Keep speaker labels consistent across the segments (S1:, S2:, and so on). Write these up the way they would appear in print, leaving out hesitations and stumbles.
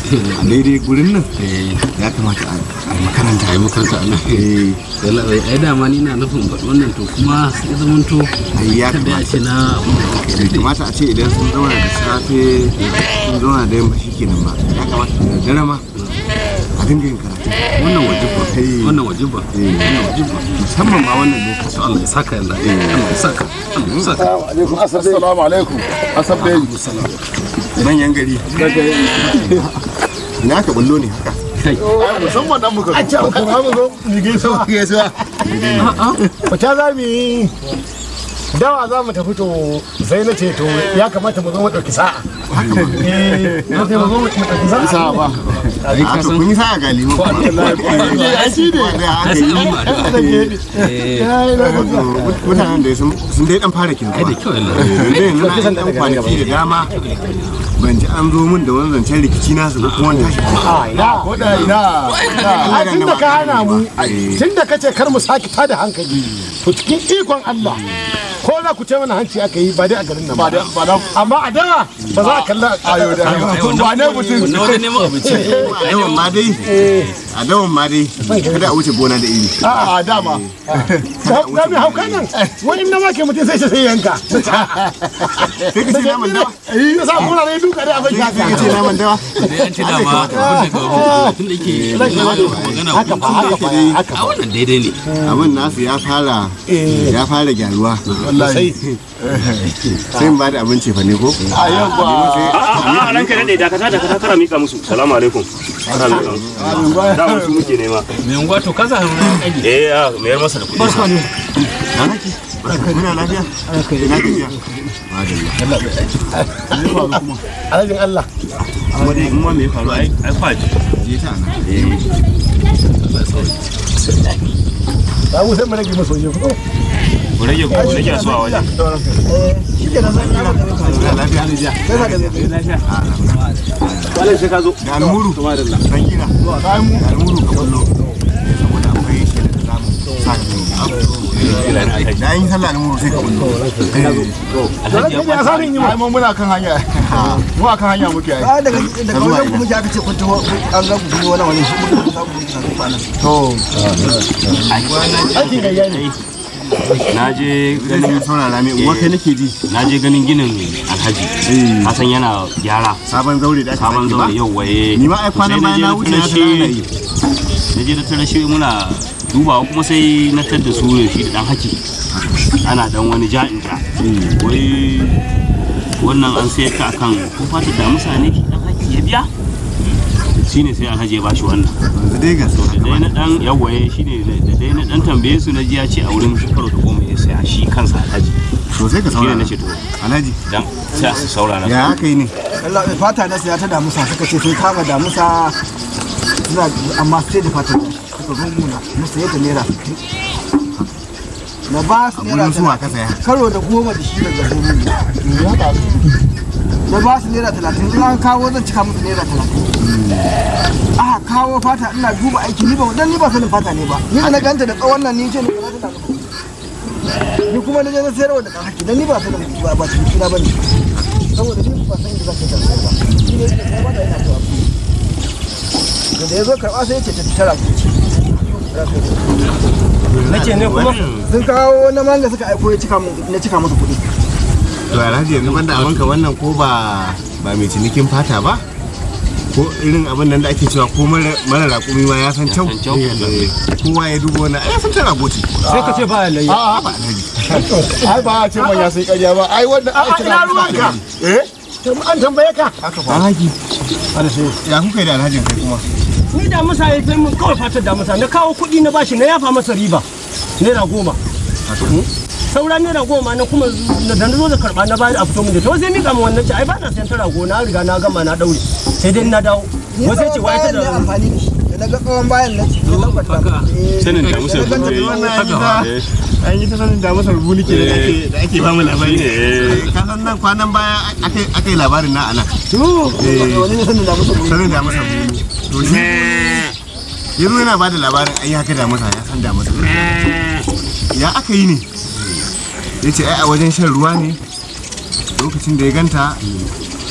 S1: a daidai gurin nan ya kamata a makaranta
S2: a yi makaranta a nan yalla bai ai dama ni na nufin faɗi wannan to kuma sai zamanto
S1: ya
S2: kada ya ce na
S1: bai kamata a ce idan sun zauna da safe sun zauna da yamma shi kenan ba ya kamata da dare ma a dinga yin karatu
S2: wannan wajiba wannan wajiba
S1: musamman ma wannan lokacin
S2: Allah ya saka yalla Allah ya saka Allah ya saka
S3: assalamu alaikum asabdai
S1: manyan gari ina ka bullo ne haka
S3: musamman dan muka zo kuma mu zo mu gaisuwa wata za mu yi dawa za mu tafi to sai na ce to ya kamata mu zo mu ɗauki sa'a na sai mu zo mu ɗauki sa'a ba
S1: a to kun yi sa'a ga liman
S3: shi
S1: mutanen da sun dai dan fara kintuwa
S2: da kyau yalla
S1: yanzu na dan kwanaki da dama ban ji an zo min da wani zancen rikici na su kuma wani tashi
S3: ko da ina tun da ka hana mu tun da kace kar mu saki tada hankali to cikin ikon Allah ko za ku ce mana hanci aka yi ba dai a garin nan ba amma a dawa ba za a kalla ayo da ba ne mutum
S2: wannan neman abinci
S1: a dawan ma dai kada a wuce gona da iri
S3: a dama da mai hauka nan wani na ma ke mutum sai sai yanka
S1: sai ka ce naman dawa
S3: ya sa muna ne duka da abin
S1: sai ka ce naman dawa
S2: dai an ce dama tun da ke magana haka a wannan daidai ne
S1: abin nasu ya fara gyaruwa
S3: wallahi
S1: sai in ba da abinci fa ne ko
S3: a yau ba
S4: a ranka dade dakata kara mika musu salamu alaikum da su muke nema
S2: me ngwa to kaza hankali
S4: ya mayar masa da kudi
S1: muna lafiya ina tafiya
S3: alajin Allah
S4: amma dai in ma me faru ai faji
S1: je ta nan
S3: ba mu sai mu rage masa waje ko
S4: ku rage su a waje
S3: shi ke nan
S1: lafiya ne ja
S4: wala sai ka zo
S1: da almuru san kira da almuru ka kullo saboda akwai shi da zamu sa da yin sallah almuru sai ka kullo
S3: ya sanin yi mu muna kan hanya mu akan hanya muke yi
S5: daga wajen kuma aka ce kwanta an ga ku wani shi muka samu kwana
S3: to aikin gayya ne
S4: na je ganin
S1: saurara mai uwa kai nake ji
S4: na je ganin ginin alhaji Hassan yana gyara
S1: sabon zaure da
S4: sabon zaure yau waye
S1: ni ma ai kwanan bayan na wuce na tana yi
S4: na je da tare shi muna dubawa kuma sai na tar da su shi da dan haki ana dan wani ja'in ja wai wannan an sayar ta akan ko fata da mutane ki dan haki ya biya shine sai alhaji ya bashi wannan
S1: dai ga so
S4: da dai na dan yawaye shine da dai na dan tambaye su na ji ya ce a wurin shekaru da goma ya saya shi kansa alhaji
S1: to sai ka saurara
S4: shine nace to
S1: alhaji
S4: dan sai su saurara
S1: ya aka yi ne
S5: Allah bai fata na saya ta damusa suka ce sai kama damusa suna amma sai da fata suka zo muna musu yadda naira na ba su naira
S1: suwa ka saya
S5: karo da goma da shi daga goma na ba su naira 30 in an kawo zan cika musu naira 30 aka kawo fata ina duba aiki ni ba sanin fata ne ba ni da na ganta da tsawon nan ni ce ne ba ta ni kuma na je na sayarwa da haki dan ni ba sanin ba ciniki na bane saboda ni ba san inda zaka ta ba shi ne da ba da ina to da yazo karba sai yace ta tara ku nace ne kuma sun kawo na manga suka aiko ya cika musu kuɗi
S1: to alhaji yanzu banda abinka wannan ko ba mai cinikin fata ba ko irin abin nan da ake cewa ko mara raƙumi ma ya san kyau kowa ya dubo wannan ai san ta ragoci
S3: sai ka ce ba alayya
S1: a ba alhaji
S3: ai ba a ce man ya sai ƙarya ba ai wannan ai ina ruwanka an tambaye ka
S1: haka fa alhaji ya kuka yi da alhajin kai kuma
S3: ni da musa ya kai mun kawai fatar da musa na kawo kuɗi na bashi na yafa masa riba naira 10 saura naira 10 na kuma da na zo da karɓa na bayar a fito mun da to sai mika mu wannan ce ai ba na sayan ta rago na riga na gama na daure sai dai na dawo wasu ce wai ta da
S5: amfani da shi da na ga tsawon bayan na ce
S4: sanin da musa
S1: an yi ta sanin da masa rubu nake da ake ba mu labari ka san nan kwanan baya aka yi labarin na ana
S5: wani ne sanin da musa
S1: sanin da masa rubu to shi yanzu yana ba da labarin ai haka da masa ya san da masa ya aka yi ne ya ce ai a wajen shan ruwa ne lokacin da ya ganta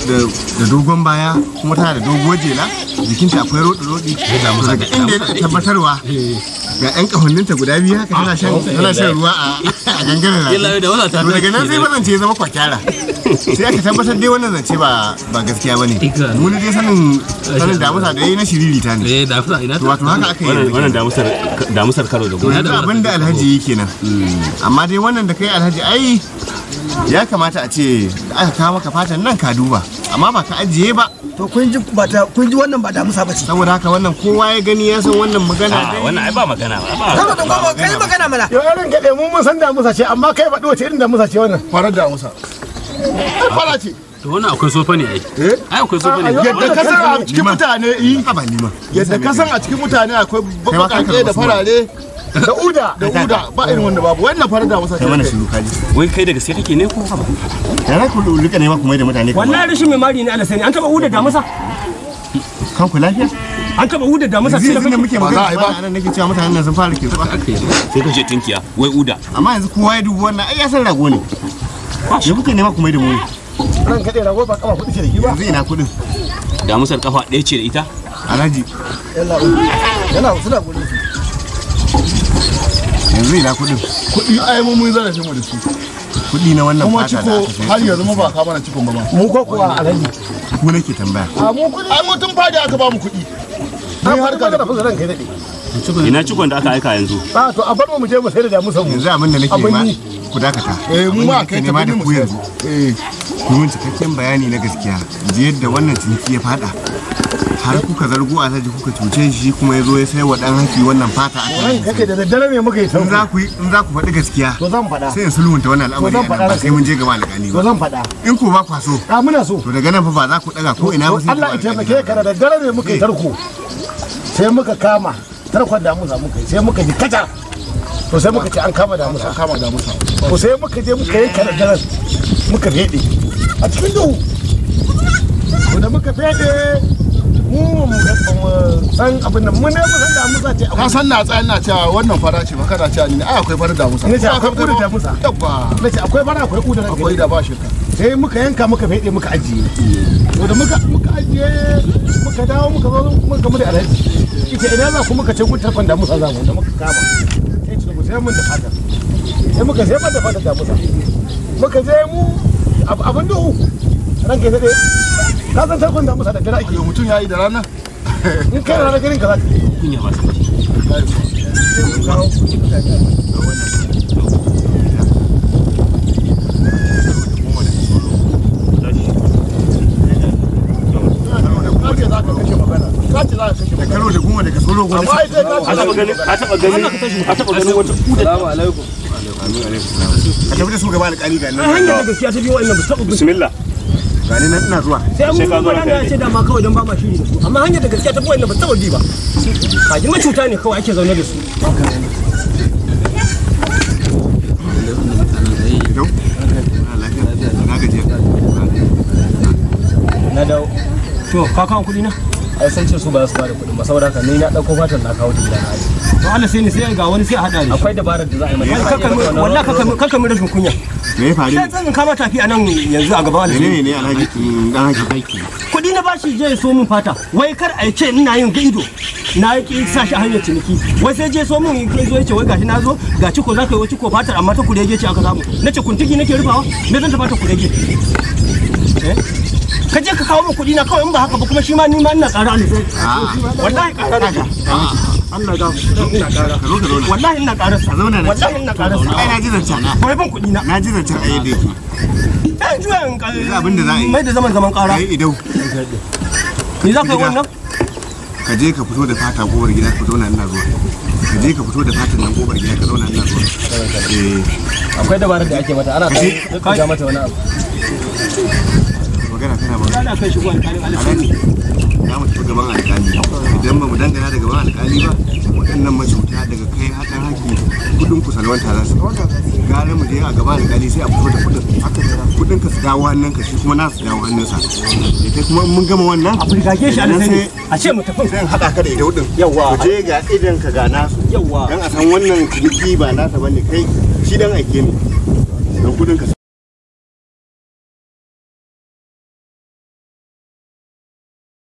S1: da dogon baya kuma tana da doguwar jela jikinta akwai rodi daga inda ya tabbatarwa ga yan kafanninta guda biyu haka tana shan ruwa a gangaren rafi to daga nan sai bazance ya zama kwakyara sai aka tabbatar dai wannan zance ba gaskiya bane mun dai sanin damusa da yayi na shiririta ne wato haka aka yi
S4: wannan damusar karo da gona
S1: da abinda alhaji yake nan amma dai wannan da kai alhaji ai ya kamata a ce aka kawo maka fatan nan ka duba amma ba ka ajiye ba
S5: to kun ji wannan ba damusa ba ce
S1: saboda haka wannan kowa ya gani ya san wannan magana dai
S4: wannan ai ba magana
S5: ba kai magana mana
S3: yo yaron gade mun san damusa ce amma kai faɗi wace irin damusa ce wannan
S1: farar damusa fara ce
S2: to wannan akwai sofa ne ai akwai sofa ne
S1: yadda ka san a cikin mutane ba lima yadda ka san a cikin mutane akwai bakake da farare da uda ba irin wanda babu wannan farar damusa ce kai mana shiru kaji
S4: wai kai da gaske kake ne ko ba
S1: yana ku rika ne ma kuma da mutane
S3: wallahi rashin mai mari ne Allah sani an taba uda damusa
S1: kan ku lafiya
S3: an taba uda damusa sai
S1: da muke magana ba anan nake cewa mutanen nan sun fara ke zuwa
S4: sai ka ce tinkiya wai uda
S1: amma yanzu kowa ya dubi wannan ai ya san rago ne ya kuke nema kuma da mu
S3: ran kade rago ba kafa kudi ce da ki ba
S1: yanzu ina kudin
S4: damusar kafa ɗaya ce da ita
S1: alhaji
S5: yana suna gudu
S1: yanzu ina kudin
S6: kudi ai mun zarafin mu da su
S1: kudi na wannan
S6: kuma
S1: fata
S6: ciko har yanzu mu ba ka mana cikon ba ma
S3: mu ko kuwa alhaji
S1: ku nake tambaya
S6: a mu kudi ai mutum fadi aka ba mu kudi
S3: dan harka da fusa ran kai dade
S4: ina cikon da aka aika yanzu
S3: a to a bar mu je mu sai da damusa mu
S1: yanzu abin da nake ma ku dakata
S6: mu ma kai ta
S1: da
S6: mu
S1: ku yanzu ku mun cikakken bayani na gaskiya ji yadda wannan ciniki ya fada har kuka zargo alhaji kuka cuce shi kuma ya zo ya sai wa dan haki wannan fata a
S3: ran kake da daddare ne muka yi
S1: in za ku faɗi gaskiya
S3: to zan faɗa
S1: sai in sulhunta wannan al'amari ba sai mun je gaba alƙali
S3: to
S1: ba
S3: zan faɗa
S1: in ku ba kwaso
S3: a muna so
S1: to daga nan fa ba za ku daga ko ina ba sai
S3: Allah ya taimake ka da daddare ne muka yi tarko sai muka kama tarkon damusa muka yi sai muka ji kaca to sai muka ce an kama damusa to sai muka je muka yi kada daren muka fede a cikin duhu to da muka fede mu san abin nan mun ne mu san damusa ce
S6: ka san na tsayan na cewa wannan fara ce ba kana cewa ni ai akwai farar damusa
S3: ne ce akwai kudu damusa
S6: yabba
S3: ne ce akwai fara akwai kudu
S6: akwai da ba shirka
S3: sai muka yanka muka fede muka ajiye to da muka ajiye muka dawo muka zo muka gamu da alhaji ita idan za ku muka ce kun tarkon damusa za mu da muka kama sai mun da fatar sai muka sai da fatar damusa muka je mu abin duhu ranke sai ka san tarkon damusa da dare ake
S6: yo mutum yayi da rana
S3: in kai rana garin ka za ka
S4: kunya ba
S1: da karo da kuma daga solo gwani
S4: ka taba gani wata uda
S2: assalamu alaikum
S1: ka tafi da su gaba alƙali ga nan
S3: hanyar da gaskiya ta biyo wa'annan ba taɓa
S4: bismillah
S1: ga ni nan ina zuwa
S3: sai mun ba da ce da ma kawai don ba ma shiri da su amma hanyar da gaskiya ta biyo wa'annan ba taɓa bi ba kajin macuta ne kawai ake zaune da su na dawo to ka kawo kuɗi na ai san ce su ba su ba da kuɗin ba saboda haka ni na ɗauko fatan na kawo ta gida na aji to Allah sai ni sai ga wani sai a haɗa ni akwai dabarar da za a yi mata wallahi kaka mi rashin kunya
S1: me ya faru
S3: sai tsanin kama tafi a nan yanzu a gaban alhaji
S1: ne alhaji dan haki
S3: kuɗi na bashi je so min fata wai kar a ce ina yin ido na yi sa shi hanyar ciniki wai sai je so min kai zo yace wai gashi na zo ga ciko za ka yi ciko fatar amma ta kurege ce aka samu nace kuntigi nake rufawa me zan ta fata kurege ka je ka kawo min kuɗi na kawai in ba haka ba kuma shi ma ni ma ina ƙara ne wallahi ƙara naka Allah ga ina ƙara wallahi ina ƙara sa wallahi ina ƙara sa
S1: ai na ji zancen
S3: wai ban kuɗi na
S1: ji zancen ai da yake
S3: eh juyan
S1: abin da za a yi
S3: mai da zaman ƙara
S1: ai idau
S3: ni za ka yi wannan
S1: ka je ka fito da fata gobar gida ka zauna ina zuwa ka je ka fito da fatan nan gobar gida ka zauna ina zuwa
S3: akwai dabarar da ake mata ana ka ga mata wani abu
S1: magana kana ba
S3: ana kai shi gwan kalin alƙali
S1: za mu tafi gaban alƙali idan ba mu dangana da gaban alƙali ba waɗannan macuta daga kai haɗin haki kudin ku salwanta za su gare mu je a gaban alƙali sai a fito da kudin ka su dawo hannun ka shi kuma na su dawo hannunsa da kai kuma mun gama wannan
S3: a burgage shi alƙali a ce mu tafi
S1: sai haɗa ka da idau din
S3: yawa
S1: ku je ga idan ka ga nasu
S3: yawa
S1: dan a san wannan ciniki ba nasa bane kai shi dan aike ne dan kudin ka